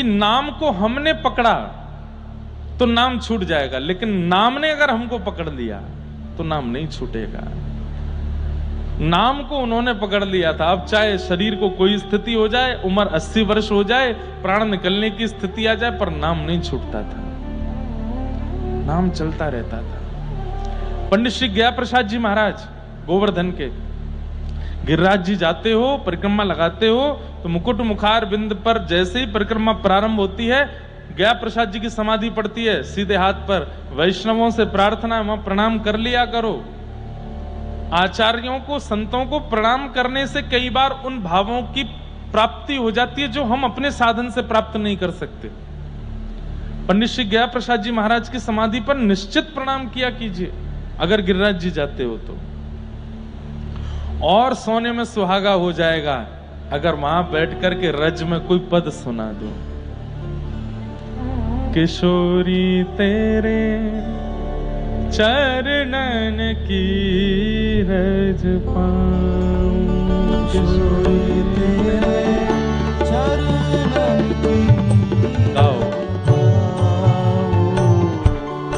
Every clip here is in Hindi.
नाम को हमने पकड़ा तो नाम छूट जाएगा, लेकिन नाम ने अगर हमको पकड़ लिया तो नाम नहीं छूटेगा। नाम को उन्होंने पकड़ लिया था। अब चाहे शरीर को कोई स्थिति हो जाए, उम्र 80 वर्ष हो जाए, प्राण निकलने की स्थिति आ जाए, पर नाम नहीं छूटता था, नाम चलता रहता था। पंडित श्री गया प्रसाद जी महाराज गोवर्धन के, गिरिराज जी जाते हो, परिक्रमा लगाते हो, तो मुकुट मुखार बिंद पर जैसे ही परिक्रमा प्रारंभ होती है, गया प्रसाद जी की समाधि पड़ती है सीधे हाथ पर। वैष्णवों से प्रार्थना, वहां प्रणाम कर लिया करो। आचार्यों को, संतों को प्रणाम करने से कई बार उन भावों की प्राप्ति हो जाती है जो हम अपने साधन से प्राप्त नहीं कर सकते। पंडित श्री गया प्रसाद जी महाराज की समाधि पर निश्चित प्रणाम किया कीजिए अगर गिरिराज जी जाते हो तो, और सोने में सुहागा हो जाएगा अगर वहां बैठ करके रज में कोई पद सुना दो। किशोरी तेरे चरणन की रज पाऊं, किशोरी तेरे चरणन की गाओ।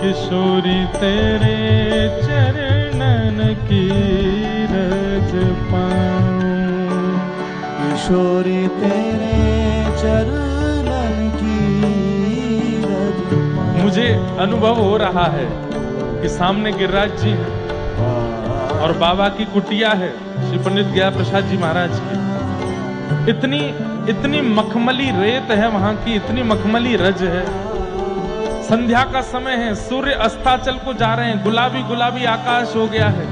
किशोरी तेरे चरणन की रज पाऊं, किशोरी तेरे चरणन की रज पाऊं। मुझे अनुभव हो रहा है कि सामने गिरिराज जी हैं और बाबा की कुटिया है श्री पंडित गया प्रसाद जी महाराज की। इतनी मखमली रेत है वहां की, इतनी मखमली रज है। संध्या का समय है, सूर्य अस्ताचल को जा रहे हैं, गुलाबी गुलाबी आकाश हो गया है।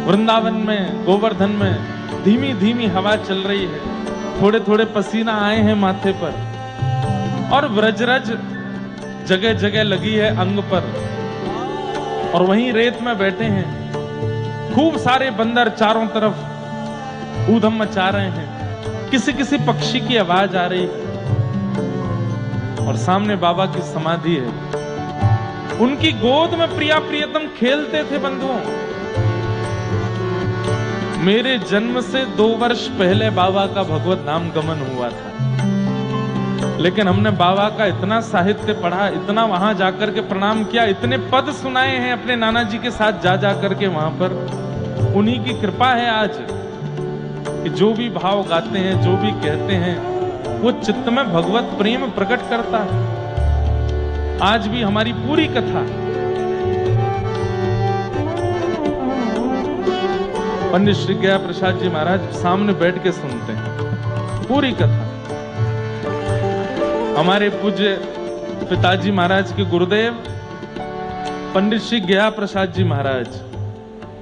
वृंदावन में, गोवर्धन में धीमी धीमी हवा चल रही है, थोड़े थोड़े पसीना आए हैं माथे पर, और व्रजरज जगह जगह लगी है अंग पर, और वहीं रेत में बैठे हैं। खूब सारे बंदर चारों तरफ ऊधम मचा रहे हैं, किसी किसी पक्षी की आवाज आ रही है, और सामने बाबा की समाधि है। उनकी गोद में प्रिया प्रियतम खेलते थे बंधुओं। मेरे जन्म से 2 वर्ष पहले बाबा का भगवत नाम गमन हुआ था, लेकिन हमने बाबा का इतना साहित्य पढ़ा, इतना वहां जाकर के प्रणाम किया, इतने पद सुनाए हैं अपने नाना जी के साथ जा जाकर के वहां पर। उन्हीं की कृपा है आज कि जो भी भाव गाते हैं, जो भी कहते हैं, वो चित्त में भगवत प्रेम प्रकट करता है। आज भी हमारी पूरी कथा पंडित श्री गया प्रसाद जी महाराज सामने बैठ के सुनते हैं, पूरी कथा। हमारे पूज्य पिताजी महाराज के गुरुदेव पंडित श्री गया प्रसाद जी महाराज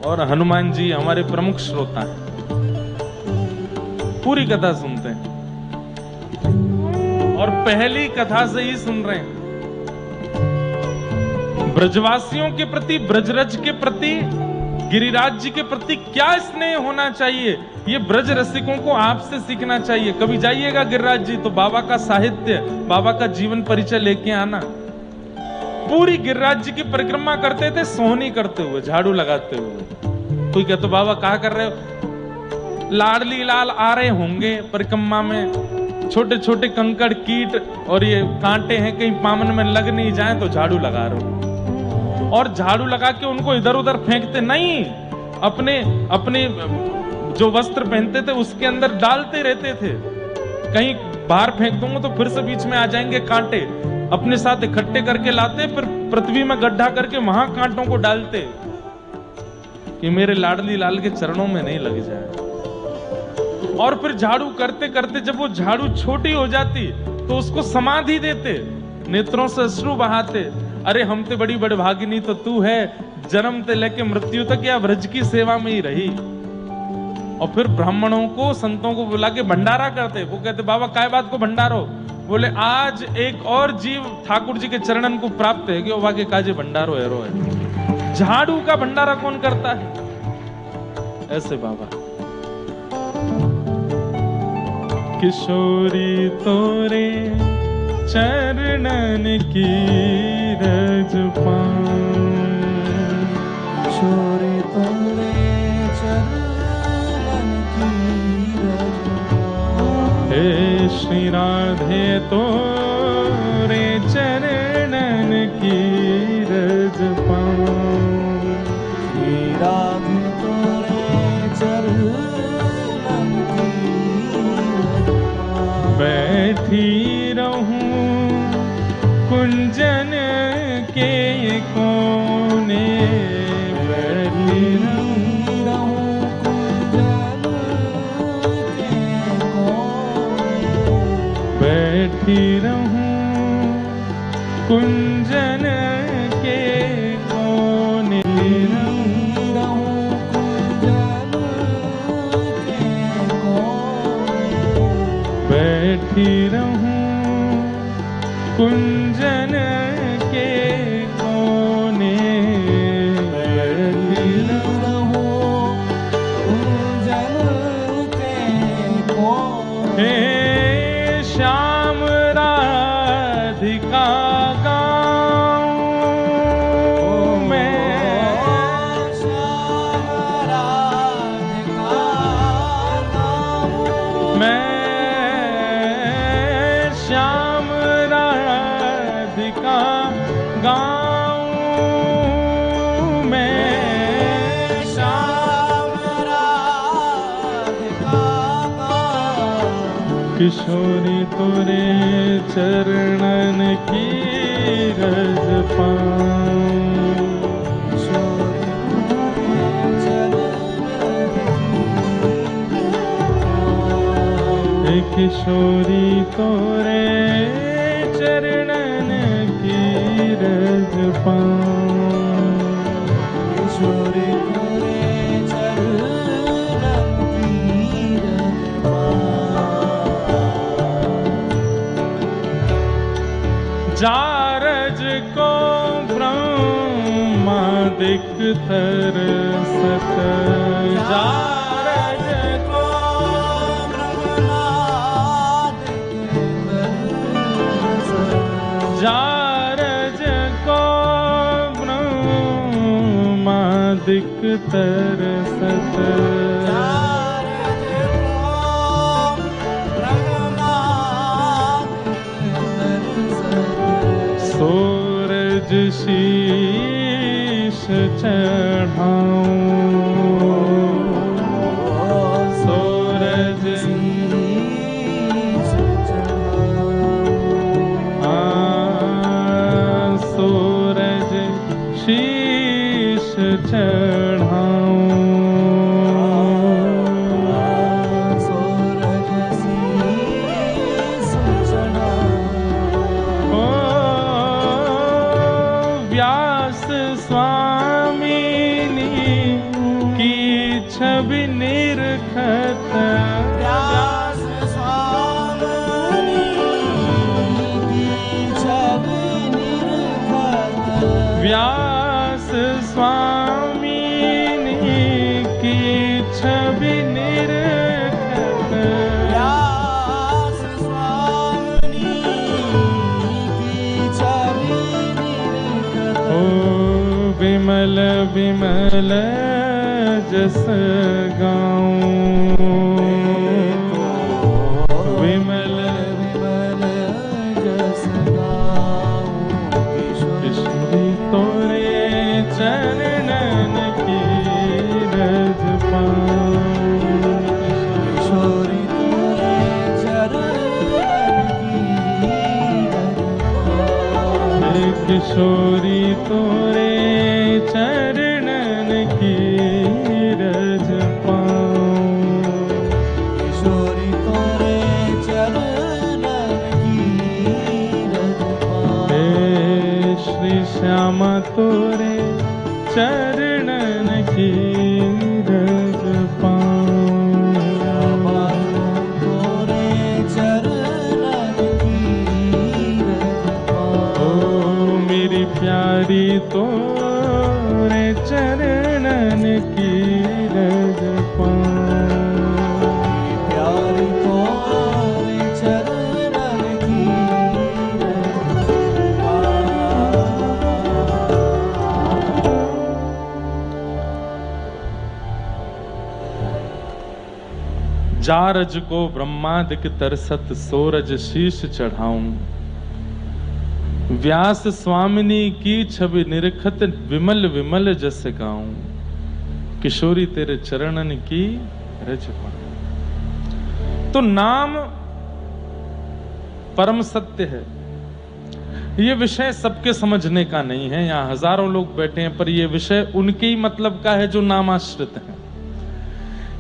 और हनुमान जी हमारे प्रमुख श्रोता हैं, पूरी कथा सुनते हैं और पहली कथा से ही सुन रहे हैं। ब्रजवासियों के प्रति, ब्रजरज के प्रति, गिरिराज जी के प्रति क्या स्नेह होना चाहिए, ये ब्रज रसिकों को आपसे सीखना चाहिए। कभी जाइएगा गिरिराज जी तो बाबा का साहित्य, बाबा का जीवन परिचय लेके आना। पूरी गिरिराज जी की परिक्रमा करते थे, सोहनी करते हुए, झाड़ू लगाते हुए। कोई कहते बाबा क्या कर रहे हो? लाडली लाल आ रहे होंगे परिक्रमा में, छोटे छोटे कंकड़ कीट और ये कांटे हैं, कहीं पामन में लग नहीं जाए तो झाड़ू लगा रहे हो। और झाड़ू लगा के उनको इधर उधर फेंकते नहीं, अपने जो वस्त्र पहनते थे उसके अंदर डालते रहते थे। कहीं बाहर फेंक दूंगा तो फिर से बीच में आ जाएंगे कांटे, अपने साथ इकट्ठे करके लाते, फिर पृथ्वी में गड्ढा करके वहां कांटों को डालते कि मेरे लाडली लाल के चरणों में नहीं लग जाए। और फिर झाड़ू करते करते जब वो झाड़ू छोटी हो जाती तो उसको समाधि देते, नेत्रों से अश्रु बहाते, अरे हम ते बड़ी बड़भागिनी तो तू है, जन्म से लेके मृत्यु तक या व्रज की सेवा में ही रही। और फिर ब्राह्मणों को, संतों को बुला के भंडारा करते। वो कहते बाबा काय बात को भंडारो? बोले आज एक और जीव ठाकुर जी के चरणन को प्राप्त है कि वो वाके काजे भंडारो है रो है। झाड़ू का भंडारा कौन करता है? ऐसे बाबा। किशोरी तोरे चरणन की रज पाऊं, किशोरी तोरे चरणन की रज पाऊं। हे श्री राधे तोरे चरणन की रज पाऊं, श्री राधे तोरे चरणन की रज पाऊं। बैठी रहूं कुंजन के कोने, बैठी रहूं कुंजन के कोने, बैठी रहूं कुंजन के कोने, रहूं कुंजन के कोने, बैठी रहूं कुंजन के कोने, बैठी रहूं कुंजन के कोने। हे श्याम राधिका गाऊं मैं, श्याम राधिका गाऊं, मैं श्याम राधिका गाऊं, मैं श्याम राधिका गाऊं। किशोरी तोरे चरणन की रज पाऊं, किशोरी तोरे चरणन की हे किशोरी तोरे चरणन की रज पाऊं, किशोरी तोरे चरणन की रज पाऊं। जारज को ब्रह्मादिक तरसत, जारज को जारज को ब्रह्मादिक तरसत, सूरज शीश चढ़ाऊं, सूरज सूरज शीश चढ़ाऊं, सूरज शीश चढ़ाऊं। ओ व्यास स्वामिनी की छवि निरखत, व्यास स्वामिनी की छवि निरखत, व्यास स्वामिनी की छवि निरखत, व्यास स्वामिनी की छवि निरखत। ओ विमल विमल जस गाऊं, विमल विमल जस गाऊं। किशोरी तोरे चरणन की रज पाऊं, किशोरी तोरे चरणन की रज पाऊं। हे किशोरी तोरे चरणन की रज पाऊं, किशोरी तोरे चरणन की रज पाऊं। हे श्री श्यामा तोरे चरणन की रज पाऊं, तोरे चरणन की रज पाऊं। ओ मेरी प्यारी तोरे चरणन की रज पाऊं, प्यारी तोरे चरणन की रज पाऊं। जारज को ब्रह्मादिक तरसत सोरज शीश चढ़ाऊं। व्यास स्वामिनी की छवि निरखत विमल विमल जस गाऊं। किशोरी तेरे चरणन की रज पाऊं। तो नाम परम सत्य है। ये विषय सबके समझने का नहीं है। यहाँ हजारों लोग बैठे हैं, पर ये विषय उनके ही मतलब का है जो नामाश्रित है।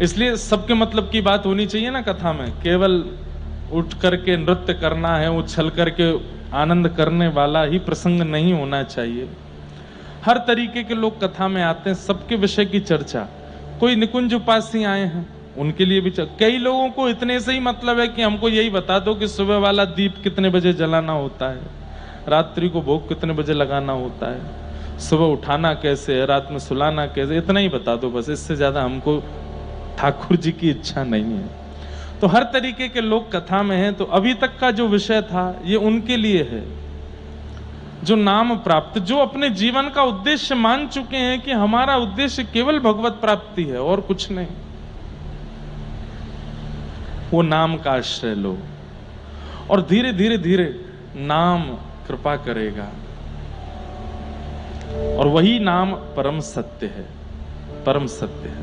इसलिए सबके मतलब की बात होनी चाहिए ना कथा में। केवल उठ करके नृत्य करना है, उछल करके आनंद करने वाला ही प्रसंग नहीं होना चाहिए। हर तरीके के लोग कथा में आते हैं, सबके विषय की चर्चा। कोई निकुंज उपासी आए हैं, उनके लिए भी कई लोगों को इतने से ही मतलब है कि हमको यही बता दो कि सुबह वाला दीप कितने बजे जलाना होता है, रात्रि को भोग कितने बजे लगाना होता है, सुबह उठाना कैसे है, रात में सुलाना कैसे, इतना ही बता दो बस। इससे ज्यादा हमको ठाकुर जी की इच्छा नहीं है। तो हर तरीके के लोग कथा में हैं। तो अभी तक का जो विषय था ये उनके लिए है जो नाम प्राप्त, जो अपने जीवन का उद्देश्य मान चुके हैं कि हमारा उद्देश्य केवल भगवत प्राप्ति है और कुछ नहीं। वो नाम का आश्रय लो और धीरे धीरे धीरे नाम कृपा करेगा। और वही नाम परम सत्य है, परम सत्य है।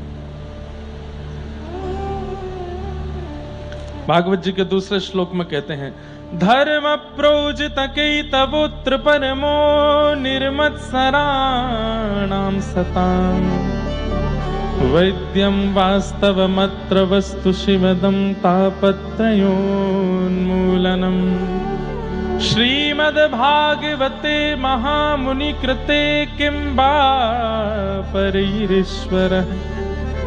भागवत जी के दूसरे श्लोक में कहते हैं, धर्म प्रोजित तवोत्र परमो निर्मत्सराणाम सताम वैद्यम वास्तवमत्र वस्तु शिवदम तापत्रयोन्मूलनम। श्रीमद्भागवते महामुनि कृते किं वा परैरीश्वरः